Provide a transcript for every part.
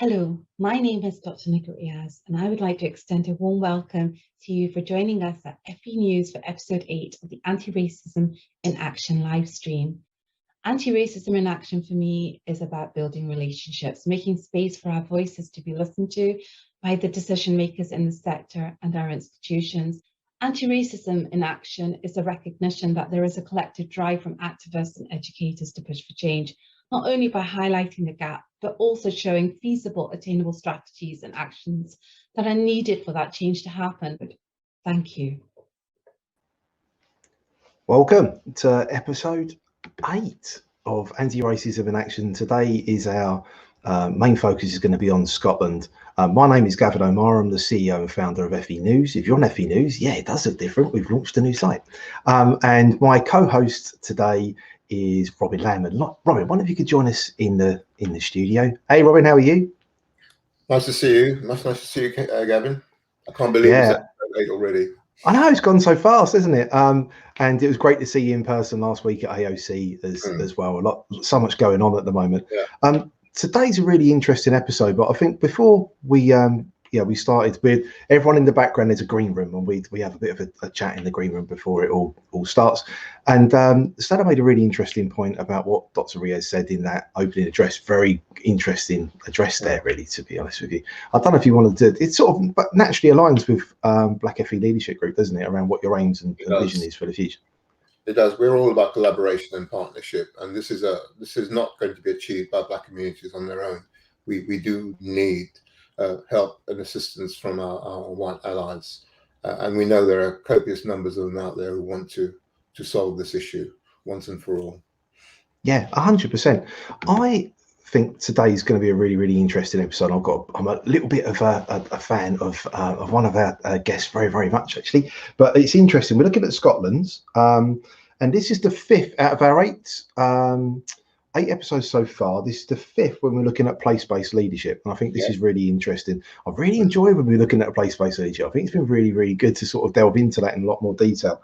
Hello, my name is Dr. Nicola Riaz, and I would like to extend a warm welcome to you for joining us at FE News for episode 8 of the Anti-Racism in Action live stream. Anti-racism in action for me is about building relationships, making space for our voices to be listened to by the decision makers in the sector and our institutions. Anti-racism in action is a recognition that there is a collective drive from activists and educators to push for change, not only by highlighting the gap, but also showing feasible, attainable strategies and actions that are needed for that change to happen. Thank you. Welcome to episode 8 of Anti-Racism in Action. Today is our main focus is going to be on Scotland. My name is Gavin O'Mara. I'm the CEO and founder of FE News. If you're on FE News, yeah, it does look different. We've launched a new site. And my co-host today is Robin Lamb. Robin, why don't you could join us in the studio? Hey, Robin, how are you? Nice to see you. Nice to see you, Gavin. I can't believe it's episode 8 already. I know, it's gone so fast, isn't it? And it was great to see you in person last week at AOC as well. So much going on at the moment. Yeah. Today's a really interesting episode, but I think before we started with everyone in the background, there's a green room, and we have a bit of a chat in the green room before it all starts. And Stella made a really interesting point about what Dr. Riaz said in that opening address. Very interesting address there, really, to be honest with you. I don't know if you wanted to, it sort of but naturally aligns with Black FE Leadership Group, doesn't it, around what your aims and vision is for the future. It does. We're all about collaboration and partnership, and this is not going to be achieved by Black communities on their own. We do need help and assistance from our white allies, and we know there are copious numbers of them out there who want to solve this issue once and for all. Yeah, 100%. I think today's going to be a really, really interesting episode. I'm a little bit of a fan of one of our guests, very, very much actually. But it's interesting. We're looking at Scotland's, and this is the 5th out of our 8 episodes so far. This is the 5th when we're looking at place-based leadership, and I think this is really interesting. I really enjoy when we're looking at place-based leadership. I think it's been really, really good to sort of delve into that in a lot more detail.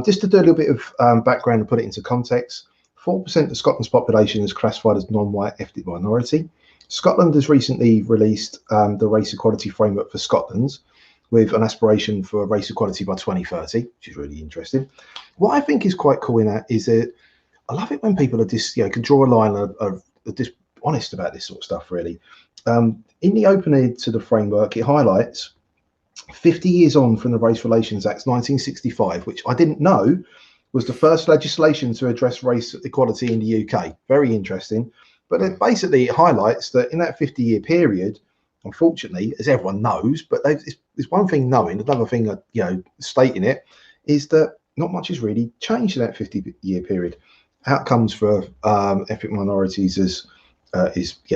Just to do a little bit of background and put it into context. 4% of Scotland's population is classified as non-white ethnic minority. Scotland has recently released the Race Equality Framework for Scotland, with an aspiration for race equality by 2030, which is really interesting. What I think is quite cool in that is that I love it when people are just, can draw a line, are just honest about this sort of stuff, really. In the opening to the framework, it highlights 50 years on from the Race Relations Act 1965, which I didn't know was the first legislation to address race equality in the UK. Very interesting. But it highlights that in that 50-year period, unfortunately, as everyone knows, but there's one thing knowing, another thing, stating it, is that not much has really changed in that 50-year period. Outcomes for ethnic minorities is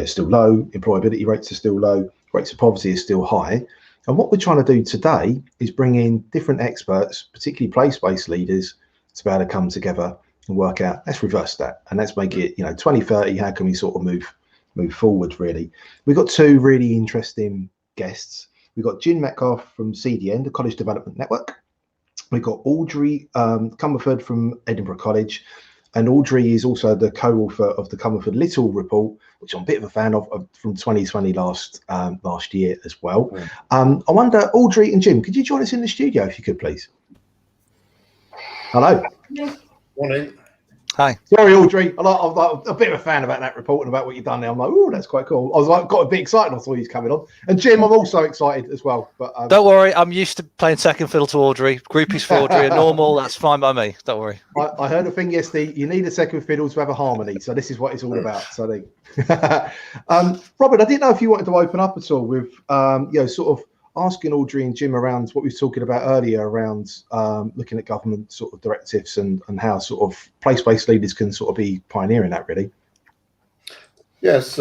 still low. Employability rates are still low. Rates of poverty is still high. And what we're trying to do today is bring in different experts, particularly place-based leaders, to be able to come together and work out, let's reverse that and let's make it, 2030, how can we sort of move forward, really. We've got 2 really interesting guests. We've got Jim Metcalfe from CDN, the College Development Network. We've got Audrey Comerford from Edinburgh College, and Audrey is also the co-author of the Comerford Little Report, which I'm a bit of a fan of from 2020 last year as well. I wonder, Audrey and Jim, could you join us in the studio if you could, please? Hello. Morning. Hi. Sorry, Audrey. I'm a bit of a fan about that report and about what you've done there. I'm like, oh, that's quite cool. I was got a bit excited. I saw you coming on. And Jim, I'm also excited as well. But don't worry, I'm used to playing second fiddle to Audrey. Groupies for Audrey are normal. That's fine by me. Don't worry. I heard a thing yesterday. You need a second fiddle to have a harmony. So this is what it's all about. So Robert, I didn't know if you wanted to open up at all with, sort of asking Audrey and Jim around what we were talking about earlier around looking at government sort of directives and how sort of place-based leaders can sort of be pioneering that, really. Yes,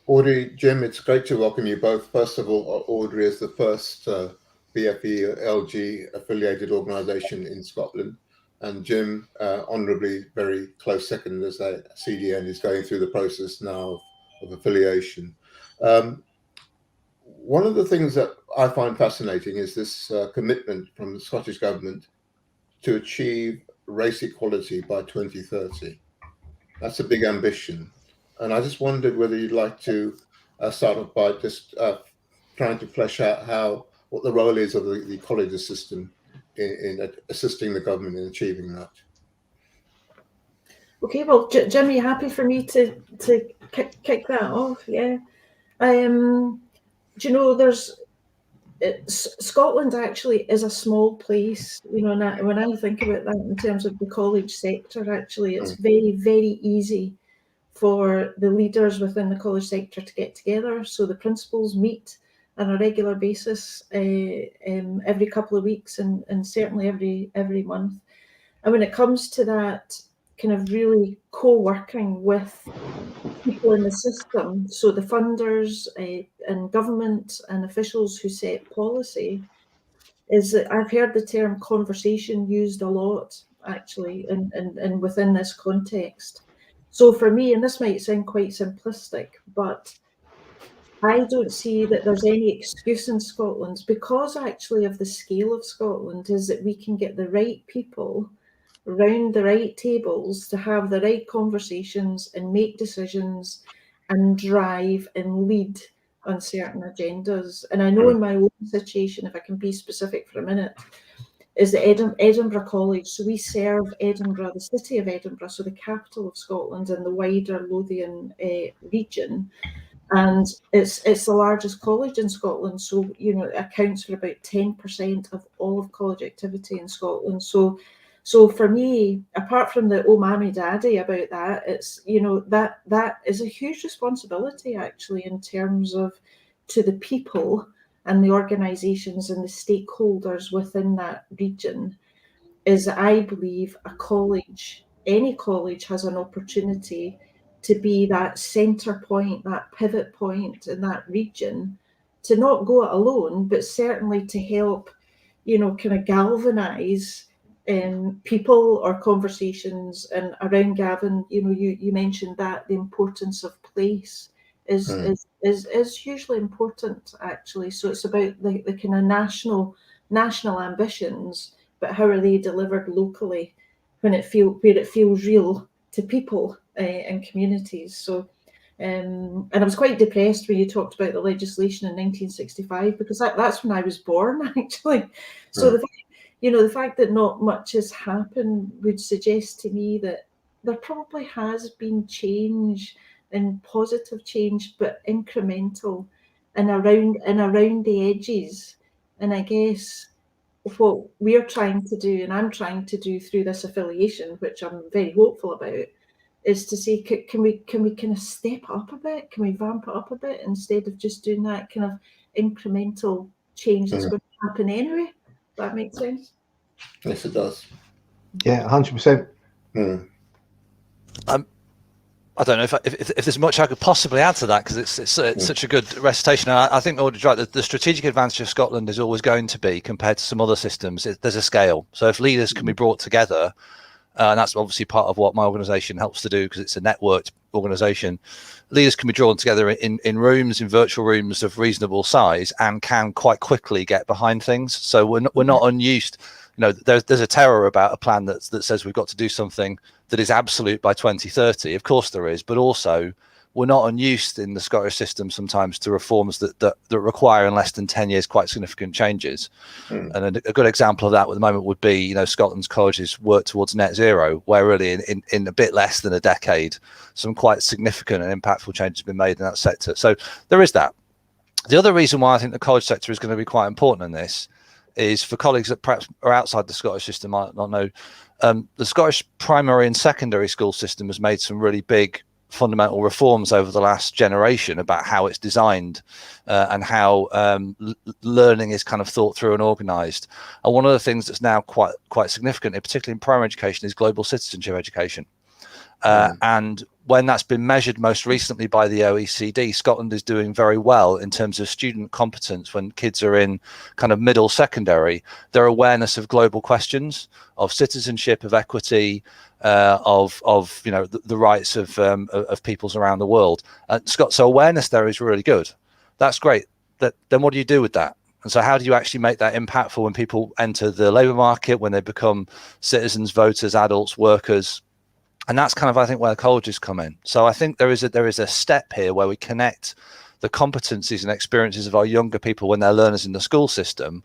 Audrey, Jim, it's great to welcome you both. First of all, Audrey is the first BFE LG affiliated organisation in Scotland, and Jim, honourably very close second, as CDN is going through the process now of affiliation. One of the things that I find fascinating is this commitment from the Scottish Government to achieve race equality by 2030. That's a big ambition. And I just wondered whether you'd like to start off by just trying to flesh out what the role is of the college system in assisting the government in achieving that. Okay, well, Jim, you happy for me to kick that off? Yeah. Do you know, Scotland actually is a small place, you know, and when I think about that in terms of the college sector, actually, it's very, very easy for the leaders within the college sector to get together. So the principals meet on a regular basis every couple of weeks and certainly every month. And when it comes to that kind of really co-working with people in the system, so the funders and government and officials who set policy, is that I've heard the term conversation used a lot, actually, and within this context. So for me, and this might sound quite simplistic, but I don't see that there's any excuse in Scotland, because actually of the scale of Scotland, is that we can get the right people around the right tables to have the right conversations and make decisions and drive and lead on certain agendas. And I know in my own situation, if I can be specific for a minute, is the Edinburgh College. So we serve Edinburgh, the city of Edinburgh, so the capital of Scotland and the wider Lothian region. And it's the largest college in Scotland. So, you know, it accounts for about 10% of all of college activity in Scotland. So for me, apart from the oh mammy daddy about that, it's, you know, that is a huge responsibility actually in terms of to the people and the organisations and the stakeholders within that region, is I believe a college, any college, has an opportunity to be that centre point, that pivot point in that region, to not go it alone, but certainly to help, you know, kind of galvanise people or conversations. And around Gavin, you know, you mentioned that the importance of place is hugely important actually. So it's about the kind of national ambitions, but how are they delivered locally where it feels real to people and communities. So and I was quite depressed when you talked about the legislation in 1965, because that's when I was born actually. So the fact that not much has happened would suggest to me that there probably has been change, and positive change, but incremental and around the edges. And I guess what we're trying to do, and I'm trying to do through this affiliation, which I'm very hopeful about, is to say, can we kind of step up a bit? Can we vamp it up a bit instead of just doing that kind of incremental change that's going to happen anyway? That makes sense? Yes, it does. Yeah, 100%. I don't know if there's much I could possibly add to that, because it's such a good recitation. And I think Audrey's right. The strategic advantage of Scotland is always going to be, compared to some other systems, there's a scale. So if leaders can be brought together, and that's obviously part of what my organisation helps to do, because it's a networked organisation, leaders can be drawn together in rooms, in virtual rooms of reasonable size, and can quite quickly get behind things. So we're not unused. You know, there's a terror about a plan that says we've got to do something that is absolute by 2030. Of course there is, but also we're not unused in the Scottish system sometimes to reforms that require in less than 10 years quite significant changes. And a good example of that at the moment would be, you know, Scotland's colleges work towards net zero, where really in a bit less than a decade, some quite significant and impactful changes have been made in that sector. So there is that. The other reason why I think the college sector is going to be quite important in this is for colleagues that perhaps are outside the Scottish system might not know. The Scottish primary and secondary school system has made some really big fundamental reforms over the last generation about how it's designed and how learning is kind of thought through and organised. And one of the things that's now quite significant, particularly in primary education, is global citizenship education. And when that's been measured most recently by the OECD, Scotland is doing very well in terms of student competence when kids are in kind of middle secondary. Their awareness of global questions, of citizenship, of equity, of you know the rights of peoples around the world. So awareness there is really good. That's great. Then what do you do with that? And so how do you actually make that impactful when people enter the labour market, when they become citizens, voters, adults, workers? And that's kind of, I think, where colleges come in. So I think there is a step here where we connect the competencies and experiences of our younger people when they're learners in the school system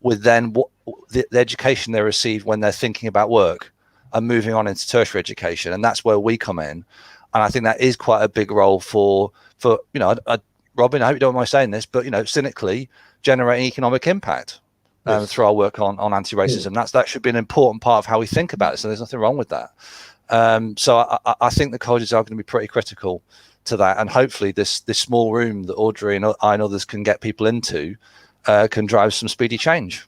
with then what the education they receive when they're thinking about work and moving on into tertiary education. And that's where we come in. And I think that is quite a big role for Robin, I hope you don't mind saying this, but, cynically generating economic impact through our work on anti-racism. That should be an important part of how we think about it. So there's nothing wrong with that. So I think the colleges are going to be pretty critical to that. And hopefully this small room that Audrey and I and others can get people into can drive some speedy change.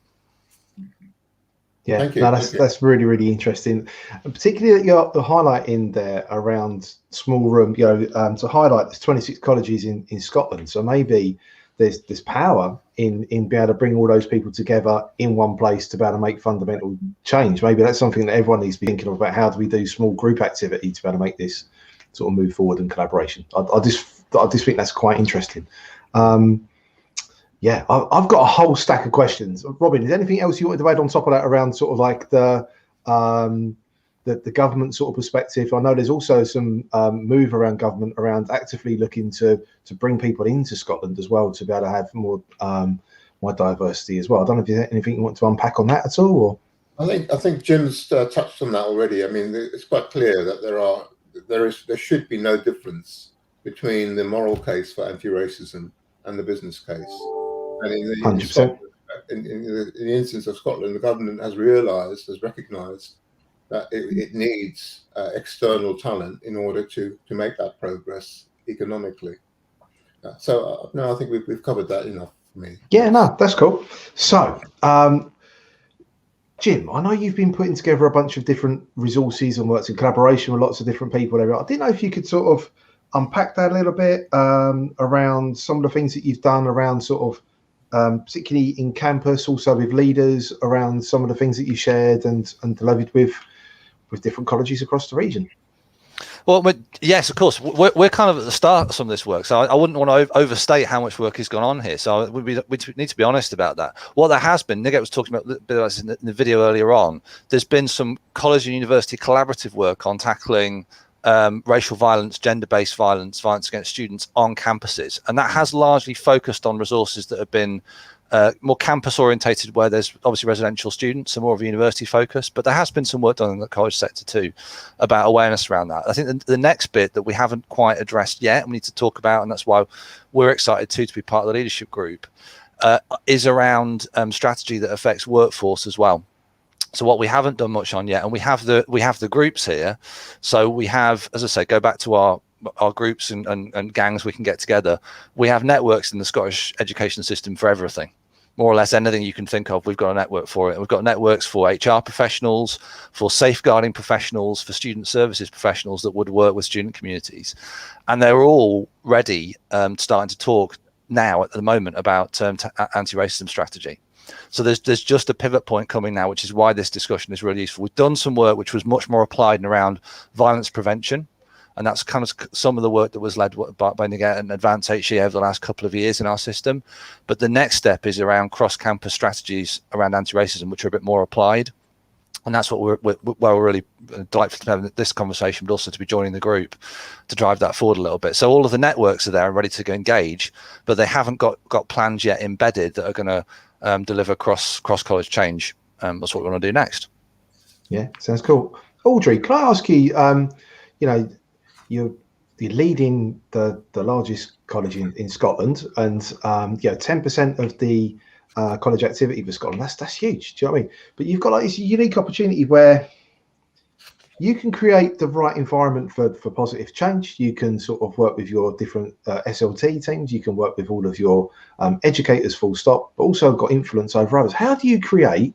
Yeah, Thank you. No, that's really, really interesting, and particularly that the highlight in there around small room. To highlight there's 26 colleges in Scotland, so maybe there's power in being able to bring all those people together in one place to be able to make fundamental change. Maybe that's something that everyone needs to be thinking about. How do we do small group activity to be able to make this sort of move forward in collaboration? I just think that's quite interesting. Yeah, I've got a whole stack of questions. Robin, is there anything else you wanted to add on top of that around sort of like the government sort of perspective? I know there's also some move around government around actively looking to bring people into Scotland as well to be able to have more diversity as well. I don't know if there's anything you want to unpack on that at all. Or I think Jim's touched on that already. I mean, it's quite clear that there should be no difference between the moral case for anti-racism and the business case. And in the instance of Scotland, the government has recognised that it needs external talent in order to make that progress economically. So no, I think we've covered that enough for me. Yeah, no, that's cool. So, Jim, I know you've been putting together a bunch of different resources and worked in collaboration with lots of different people. I didn't know if you could sort of unpack that a little bit around some of the things that you've done around sort of particularly in campus, also with leaders, around some of the things that you shared and delivered with different colleges across the region. Well, yes, of course. We're kind of at the start of some of this work, so I wouldn't want to overstate how much work has gone on here. So we need to be honest about that. What there has been, Nigel was talking about a bit about this in the video earlier on. There's been some college and university collaborative work on tackling racial violence, gender-based violence against students on campuses, and that has largely focused on resources that have been more campus orientated, where there's obviously residential students and more of a university focus, but there has been some work done in the college sector too about awareness around that. I think the next bit that we haven't quite addressed yet, we need to talk about, and that's why we're excited to be part of the leadership group, is around strategy that affects workforce as well. So what we haven't done much on yet, and we have the groups here. So we have, as I say, go back to our groups and gangs we can get together. We have networks in the Scottish education system for everything. More or less anything you can think of, we've got a network for it. We've got networks for HR professionals, for safeguarding professionals, for student services professionals that would work with student communities. And they're all ready, starting to talk now at the moment about anti-racism strategy. So there's just a pivot point coming now, which is why this discussion is really useful. We've done some work which was much more applied and around violence prevention. And that's kind of some of the work that was led by Nigel and Advance HE over the last couple of years in our system. But the next step is around cross-campus strategies around anti-racism, which are a bit more applied. And that's what we're really delighted to have this conversation, but also to be joining the group to drive that forward a little bit. So all of the networks are there and ready to go engage, but they haven't got plans yet embedded that are going to deliver cross-college change. That's what we want to do next. Yeah, sounds cool. Audrey, can I ask you, you're leading the largest college in Scotland, and 10% of the college activity for Scotland. That's huge. Do you know what I mean? But you've got like this unique opportunity where you can create the right environment for positive change. You can sort of work with your different SLT teams. You can work with all of your educators, full stop, but also got influence over others. How do you create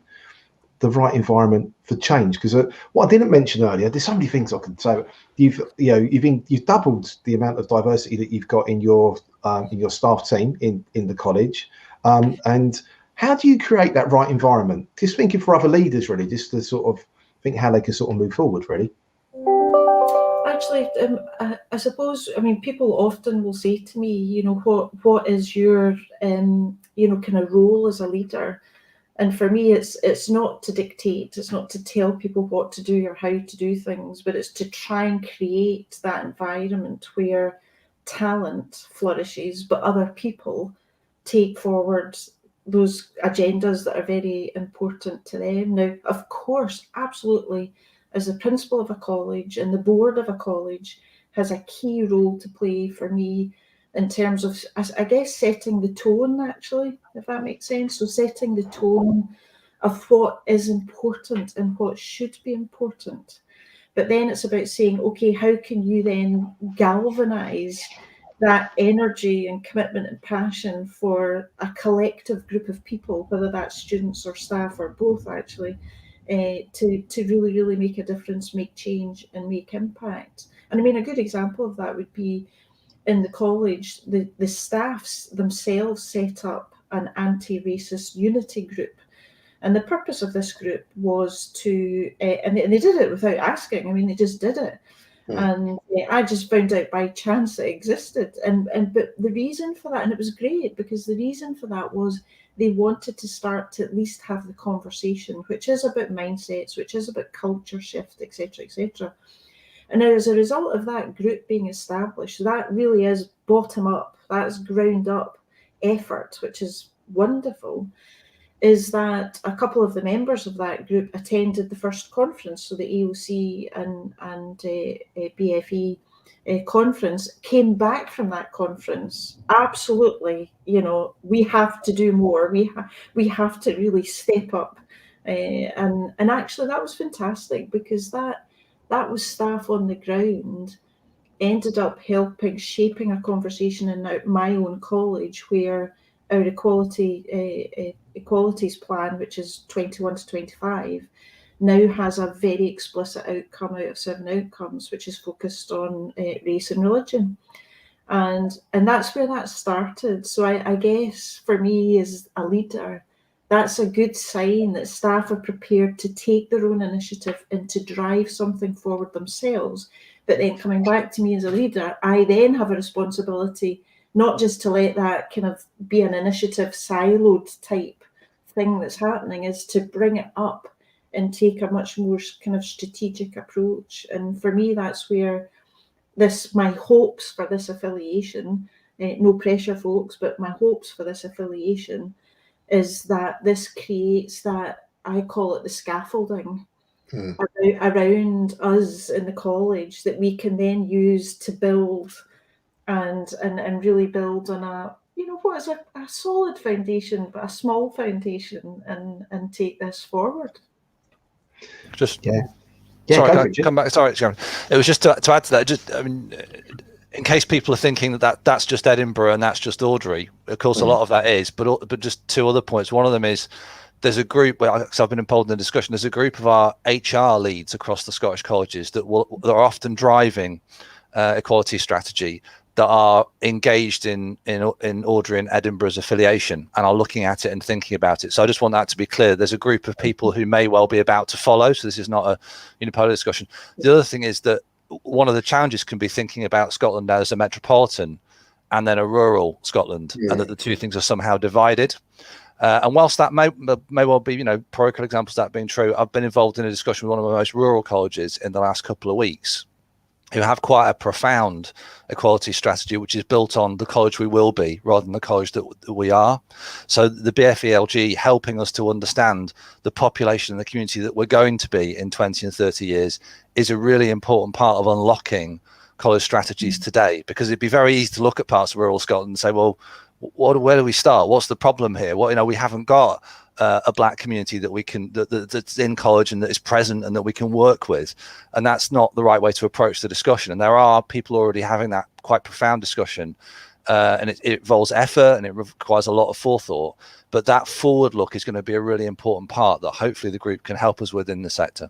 the right environment for change? Because what I didn't mention earlier, there's so many things I can say. You've doubled the amount of diversity that you've got in your staff team in the college, and how do you create that right environment? Just thinking for other leaders, really, just to sort of think how they can sort of move forward, really. Actually, I suppose, people often will say to me, what is your kind of role as a leader? And for me, it's not to dictate, it's not to tell people what to do or how to do things, but it's to try and create that environment where talent flourishes, but other people take forward those agendas that are very important to them. Now, of course, absolutely, as the principal of a college and the board of a college has a key role to play for me in terms of, I guess, setting the tone, actually, if that makes sense. So setting the tone of what is important and what should be important. But then it's about saying, okay, how can you then galvanize that energy and commitment and passion for a collective group of people, whether that's students or staff or both, actually, to really, really make a difference, make change and make impact. And I mean, a good example of that would be in the college, the staffs themselves set up an anti-racist unity group. And the purpose of this group was to, and they did it without asking. I mean, they just did it. And I just found out by chance that it existed. But the reason for that, and it was great, because the reason for that was they wanted to start to at least have the conversation, which is about mindsets, which is about culture shift, etc., etc. And as a result of that group being established, that really is bottom up, that's ground up effort, which is wonderful, is that a couple of the members of that group attended the first conference. So the AOC and BFE conference, came back from that conference. Absolutely, we have to do more. We have to really step up. And actually that was fantastic, because that was staff on the ground ended up helping shaping a conversation in my own college, where our equalities plan, which is 21 to 25, now has a very explicit outcome out of 7 outcomes, which is focused on race and religion. And that's where that started. So I guess for me as a leader, that's a good sign that staff are prepared to take their own initiative and to drive something forward themselves. But then coming back to me as a leader, I then have a responsibility not just to let that kind of be an initiative siloed type thing that's happening, is to bring it up and take a much more kind of strategic approach. And for me, that's where my hopes for this affiliation, no pressure folks, but my hopes for this affiliation is that this creates that, I call it the scaffolding around us in the college, that we can then use to build and really build on what is a solid foundation, but a small foundation, and take this forward. Just yeah. Sorry, can I come back? Sorry, Sharon. It was just to add to that. I mean, in case people are thinking that's just Edinburgh and that's just Audrey. Of course, a lot of that is, but just 2 other points. One of them is there's a group where, so I've been involved in the discussion. There's a group of our HR leads across the Scottish colleges that are often driving equality strategy, that are engaged in Audrey and Edinburgh's affiliation and are looking at it and thinking about it. So I just want that to be clear. There's a group of people who may well be about to follow. So this is not a unipolar discussion. The other thing is that one of the challenges can be thinking about Scotland as a metropolitan and then a rural Scotland, and that the two things are somehow divided. And whilst that may well be, parochial examples of that being true, I've been involved in a discussion with one of my most rural colleges in the last couple of weeks, who have quite a profound equality strategy, which is built on the college we will be rather than the college that we are. So the BFELG helping us to understand the population and the community that we're going to be in 20 and 30 years is a really important part of unlocking college strategies today, because it'd be very easy to look at parts of rural Scotland and say, well, where do we start? What's the problem here? We haven't got a black community that we can that's in college and that is present and that we can work with, and that's not the right way to approach the discussion. And there are people already having that quite profound discussion, and it involves effort and it requires a lot of forethought, but that forward look is going to be a really important part that hopefully the group can help us with in the sector.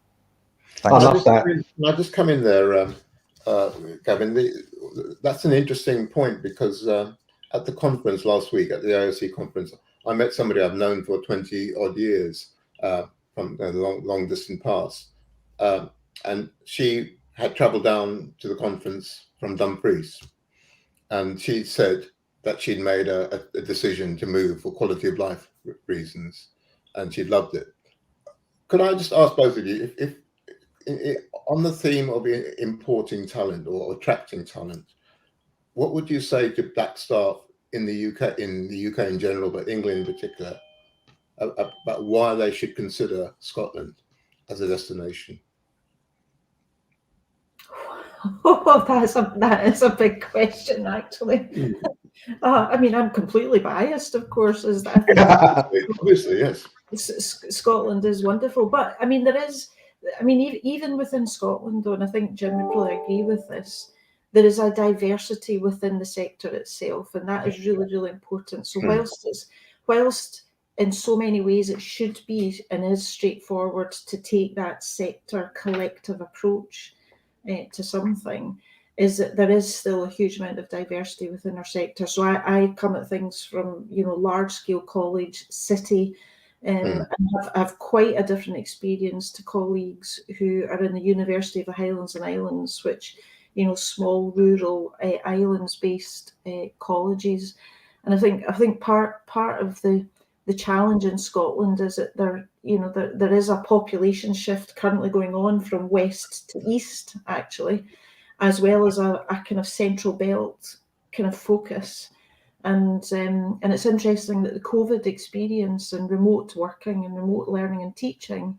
Thanks. I love that. Can I just come in there, Gavin? That's an interesting point, because at the conference last week, at the IOC conference, I met somebody I've known for 20 odd years from the long distant past. And she had traveled down to the conference from Dumfries. And she said that she'd made a decision to move for quality of life reasons, and she loved it. Could I just ask both of you, if on the theme of importing talent or attracting talent, what would you say to black staff in the UK in general, but England in particular, about why they should consider Scotland as a destination? Oh, that is a big question, actually. I mean, I'm completely biased, of course, as I think Obviously, yes. Scotland is wonderful, but I mean, even within Scotland, though, and I think Jim would probably agree with this, there is a diversity within the sector itself, and that is really, really important. So whilst in so many ways it should be and is straightforward to take that sector collective approach to something, is that there is still a huge amount of diversity within our sector. So I come at things from, large scale college, city, and have quite a different experience to colleagues who are in the University of the Highlands and Islands, which, small rural islands based colleges. And I think part of the challenge in Scotland is that there is a population shift currently going on from west to east, actually, as well as a kind of central belt kind of focus. And it's interesting that the COVID experience and remote working and remote learning and teaching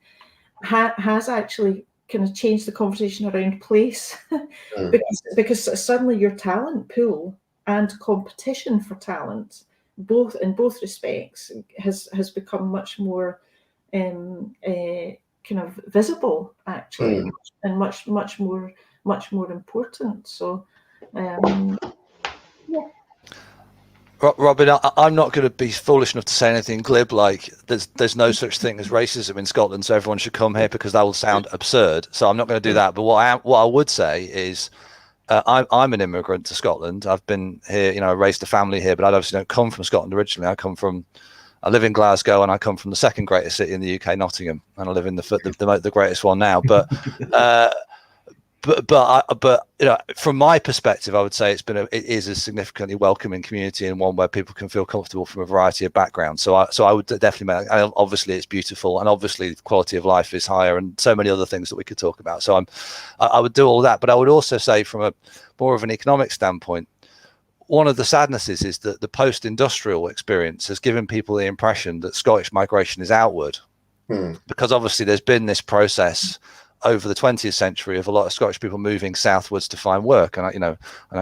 has actually kind of changed the conversation around place, because suddenly your talent pool and competition for talent, in both respects, has become much more kind of visible, actually, and much more important. So, yeah. Robin, I'm not going to be foolish enough to say anything glib like there's no such thing as racism in Scotland, so everyone should come here, because that will sound absurd. So I'm not going to do that. But what I would say is, I'm an immigrant to Scotland. I've been here, I raised a family here, but I obviously don't come from Scotland originally. I live in Glasgow, and I come from the second greatest city in the UK, Nottingham, and I live in the greatest one now. But But from my perspective, I would say it is a significantly welcoming community, and one where people can feel comfortable from a variety of backgrounds. So I would definitely obviously it's beautiful, and obviously the quality of life is higher, and so many other things that we could talk about. So I would do all that, but I would also say from a more of an economic standpoint, one of the sadnesses is that the post-industrial experience has given people the impression that Scottish migration is outward, because obviously there's been this process over the 20th century of a lot of Scottish people moving southwards to find work. And I know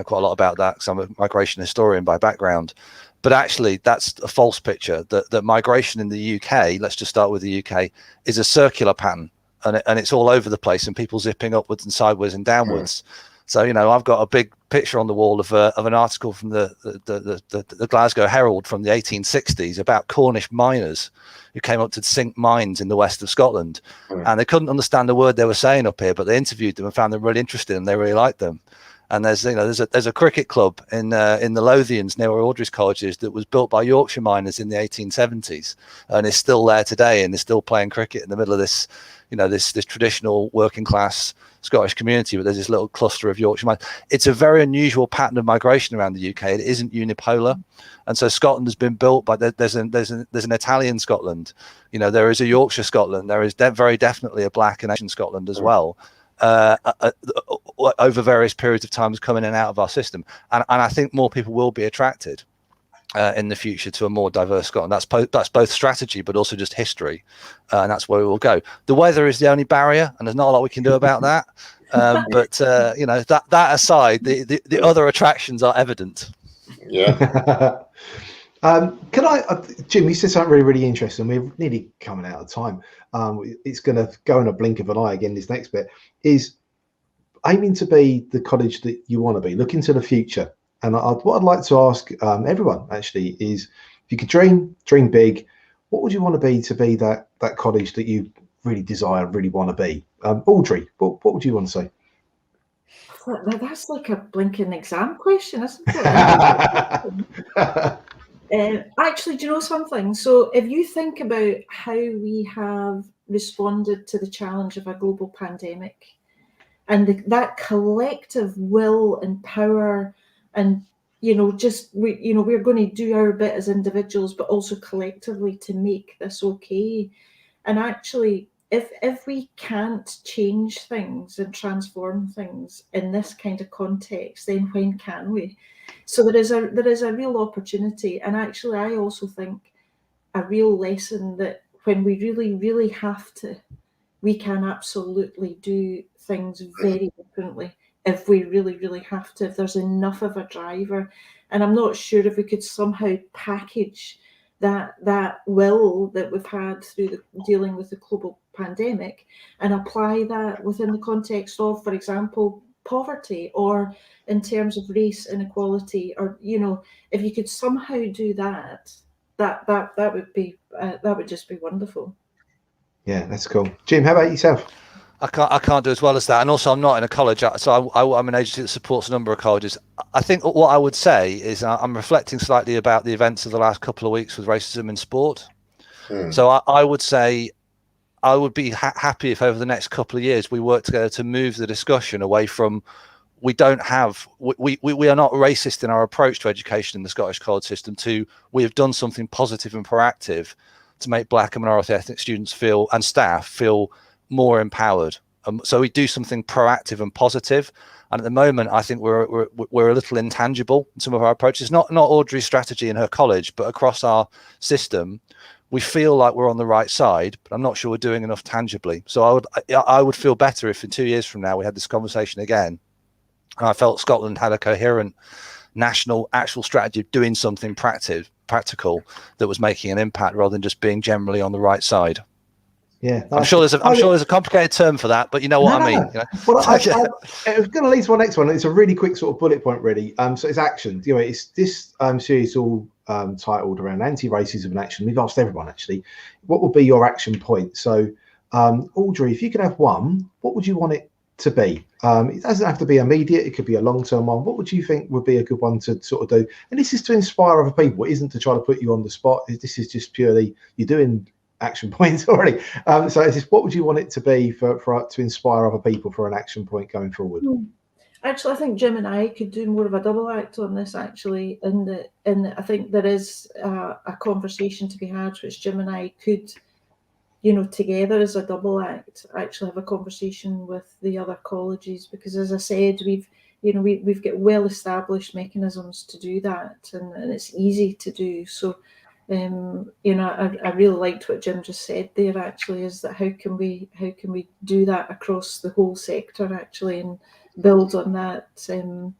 quite a lot about that because I'm a migration historian by background. But actually, that's a false picture. That migration in the UK, let's just start with the UK, is a circular pattern, and it's all over the place, and people zipping upwards and sideways and downwards. So, I've got a big picture on the wall of an article from the Glasgow Herald from the 1860s about Cornish miners who came up to sink mines in the west of Scotland, and they couldn't understand a word they were saying up here, but they interviewed them and found them really interesting, and they really liked them. And there's a cricket club in the Lothians near where Audrey's College is that was built by Yorkshire miners in the 1870s, and is still there today, and is still playing cricket in the middle of this, this traditional working class Scottish community. But there's this little cluster of Yorkshire miners. It's a very unusual pattern of migration around the UK. It isn't unipolar, and so Scotland has been built by there's an Italian Scotland, there is a Yorkshire Scotland, there is very definitely a Black and Asian Scotland as well. Over various periods of times coming in and out of our system, and I think more people will be attracted in the future to a more diverse Scotland. That's both strategy but also just history, and that's where we will go. The weather is the only barrier, and there's not a lot we can do about that. But that aside, the other attractions are evident. Yeah. Can I, Jim? You said something really, really interesting. We're nearly coming out of time. It's going to go in a blink of an eye again. This next bit is aiming to be the college that you want to be. Look into the future. And what I'd like to ask everyone actually is, if you could dream big, what would you want to be that college that you really desire, really want to be? Audrey, what would you want to say? That's like a blinking exam question, isn't it? Actually, do you know something? So if you think about how we have responded to the challenge of a global pandemic, and that collective will and power, and we're going to do our bit as individuals, but also collectively to make this okay. And actually, if we can't change things and transform things in this kind of context, then when can we? So there is a real opportunity, and actually I also think a real lesson that when we really, really have to, we can absolutely do things very differently if we really, really have to, if there's enough of a driver. And I'm not sure if we could somehow package that will that we've had through dealing with the global pandemic and apply that within the context of, for example, poverty, or in terms of race inequality, or, you know, if you could somehow do that would just be wonderful. Yeah, that's cool. Jim, how about yourself? I can't do as well as that, and also I'm not in a college, so I'm an agency that supports a number of colleges. I think what I would say is I'm reflecting slightly about the events of the last couple of weeks with racism in sport. So I would say I would be happy if over the next couple of years we work together to move the discussion away from we are not racist in our approach to education in the Scottish college system to we have done something positive and proactive to make Black and minority ethnic students feel and staff feel more empowered. So we do something proactive and positive. And at the moment, I think we're a little intangible in some of our approaches. Not Audrey's strategy in her college, but across our system, we feel like we're on the right side, but I'm not sure we're doing enough tangibly. So I would feel better if in 2 years from now we had this conversation again, and I felt Scotland had a coherent national actual strategy of doing something practical that was making an impact rather than just being generally on the right side. Yeah, I'm sure there's a complicated term for that, but you know what I mean. You know? Well, I was going to lead to my next one. It's a really quick sort of bullet point, really. So it's action. You know, it's this series all titled around anti-racism and action. We've asked everyone actually, what would be your action point? So, Audrey, if you could have one, what would you want it to be? It doesn't have to be immediate. It could be a long-term one. What would you think would be a good one to sort of do? And this is to inspire other people. It isn't to try to put you on the spot. This is just purely you're doing action points already. So it's just, what would you want it to be for to inspire other people for an action point going forward? Actually, I think Jim and I could do more of a double act on this. Actually, and I think there is a conversation to be had, which Jim and I could, you know, together as a double act, actually have a conversation with the other colleges, because as I said, we've got well established mechanisms to do that, and it's easy to do. So. You know, I really liked what Jim just said there. Actually, is that how can we do that across the whole sector actually, and build on that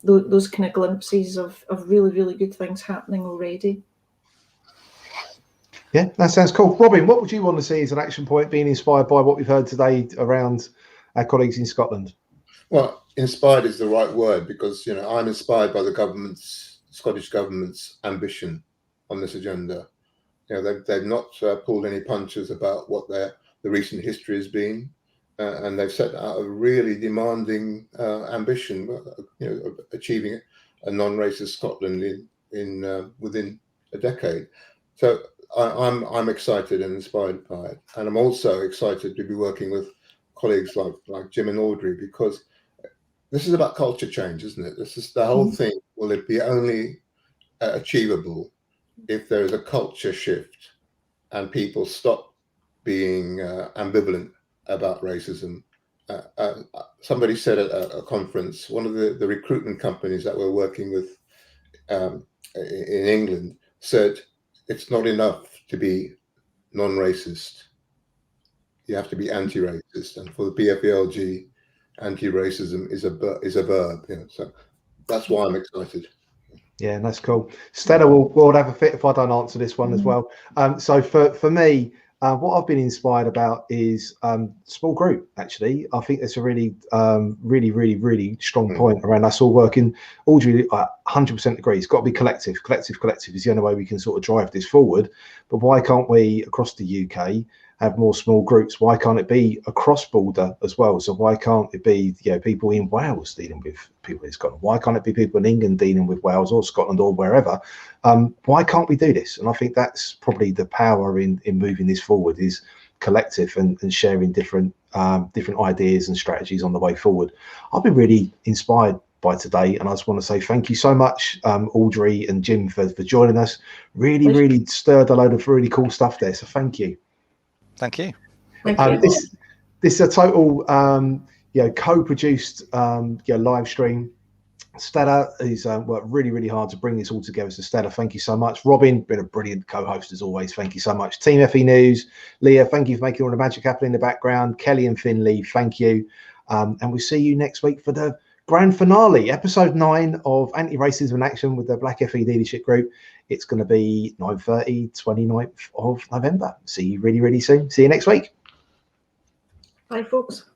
those kind of glimpses of really, really good things happening already. Yeah, that sounds cool. Robin, what would you want to see as an action point, being inspired by what we've heard today around our colleagues in Scotland? Well, inspired is the right word, because you know I'm inspired by the Scottish government's ambition on this agenda. You know, they've not pulled any punches about what the recent history has been, and they've set out a really demanding ambition, you know, of achieving a non-racist Scotland in within a decade. So I'm excited and inspired by it, and I'm also excited to be working with colleagues like Jim and Audrey, because this is about culture change, isn't it? This is the whole thing. Will it be only achievable if there is a culture shift and people stop being ambivalent about racism? Somebody said at a conference, one of the recruitment companies that we're working with in England said, it's not enough to be non-racist. You have to be anti-racist. And for the PFELG, anti-racism is a verb. You know, so that's why I'm excited. Yeah, that's cool. Stella will have a fit if I don't answer this one as well. So for me, what I've been inspired about is small group. Actually, I think it's a really, really strong point around us all working. Audrey, 100% agree. It's got to be collective. Collective is the only way we can sort of drive this forward. But why can't we across the UK have more small groups? Why can't it be across border as well? So why can't it be, you know, people in Wales dealing with people in Scotland? Why can't it be people in England dealing with Wales or Scotland or wherever? Why can't we do this? And I think that's probably the power in moving this forward, is collective and sharing different ideas and strategies on the way forward. I've been really inspired by today, and I just want to say thank you so much, Audrey and Jim, for joining us. Really stirred a load of really cool stuff there, so thank you. Thank you. this is a total co-produced live stream. Stella is worked really, really hard to bring this all together. So Stella, thank you so much. Robin, been a brilliant co-host as always. Thank you so much. Team FE News, Leah, thank you for making all the magic happen in the background. Kelly and Finley, thank you. And we'll see you next week for the grand finale, episode 9 of Anti-Racism in Action with the Black FE Leadership Group. It's going to be 9:30, 29th of November. See you really, really soon. See you next week. Bye, folks.